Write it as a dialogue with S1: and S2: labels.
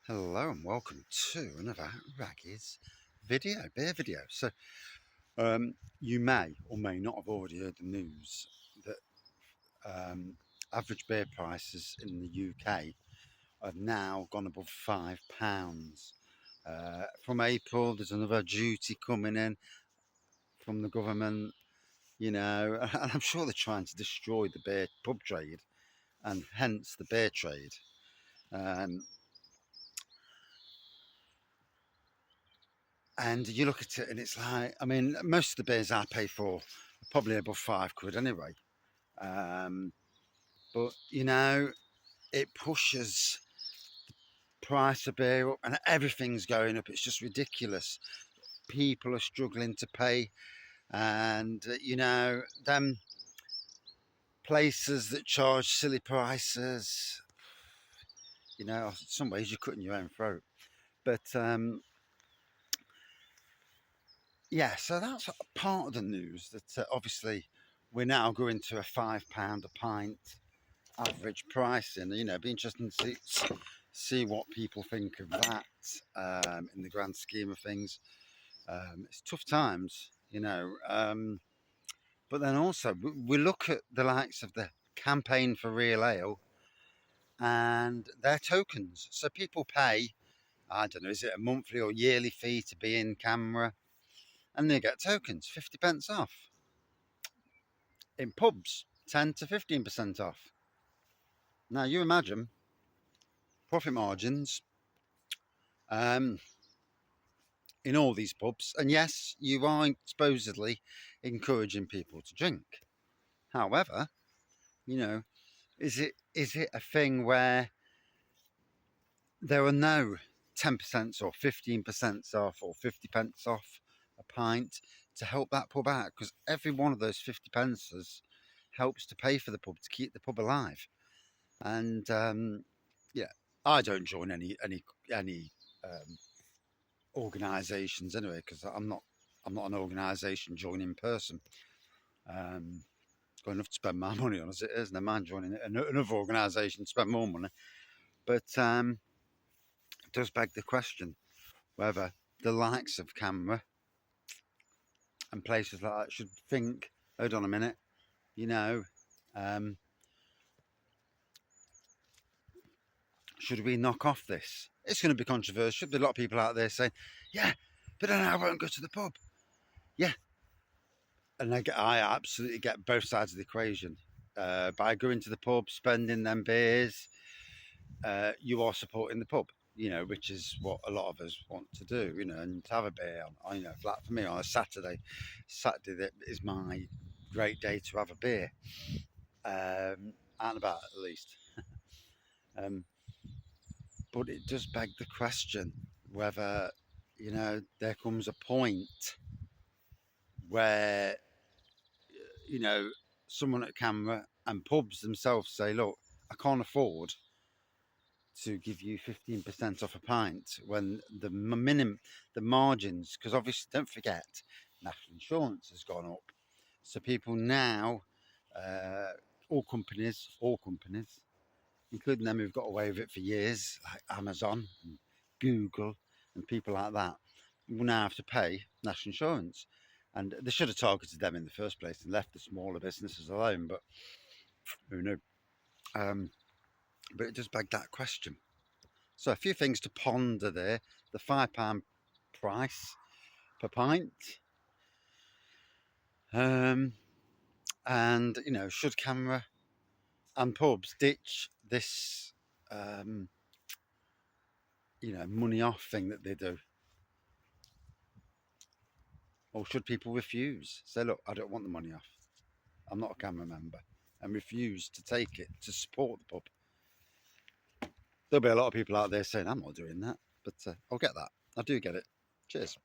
S1: Hello and welcome to another Raggy's beer video. You may or may not have already heard the news that average beer prices in the UK have now gone above £5. From April, there's another duty coming in from the government, and I'm sure they're trying to destroy the beer pub trade and hence the beer trade. And you look at it and it's like, I mean, most of the beers I pay for are probably above £5 anyway. But, it pushes the price of beer up and everything's going up. It's just ridiculous. People are struggling to pay. And, them places that charge silly prices, in some ways you're cutting your own throat. But, yeah, so that's part of the news that obviously we're now going to a £5 a pint average pricing. It'd be interesting to see what people think of that in the grand scheme of things. It's tough times, but then also we look at the likes of the campaign for real ale and their tokens. So people pay, I don't know, is it a monthly or yearly fee to be in Camra? And they get tokens, 50p off. In pubs, 10 to 15% off. Now you imagine profit margins in all these pubs, and yes, you are supposedly encouraging people to drink. However, is it a thing where there are no 10% or 15% off or 50p off a pint to help that pub out? Because every one of those 50p helps to pay for the pub, to keep the pub alive. And yeah, I don't join any organisations anyway, because I'm not an organisation joining person. Got enough to spend my money on as it is. Never mind joining another organisation to spend more money. But it does beg the question whether the likes of Camra and places like that should think, hold on a minute, should we knock off this? It's going to be controversial. There'll be a lot of people out there saying, yeah, but then I won't go to the pub. Yeah. And I absolutely get both sides of the equation. By going to the pub, spending them beers, you are supporting the pub, which is what a lot of us want to do, and to have a beer on, flat for me on a Saturday. Saturday that is my great day to have a beer, out and about at least. But it does beg the question whether, there comes a point where, someone at Camra and pubs themselves say, look, I can't afford to give you 15% off a pint when the margins, because obviously don't forget, national insurance has gone up. So people now, all companies, including them who've got away with it for years, like Amazon and Google and people like that, will now have to pay national insurance. And they should have targeted them in the first place and left the smaller businesses alone, but who knew? But it does beg that question. So a few things to ponder there. The £5 price per pint. And, should Camra and pubs ditch this, money off thing that they do? Or should people refuse? Say, look, I don't want the money off. I'm not a Camra member. And refuse to take it to support the pub. There'll be a lot of people out there saying, I'm not doing that. But I'll get that. I do get it. Cheers.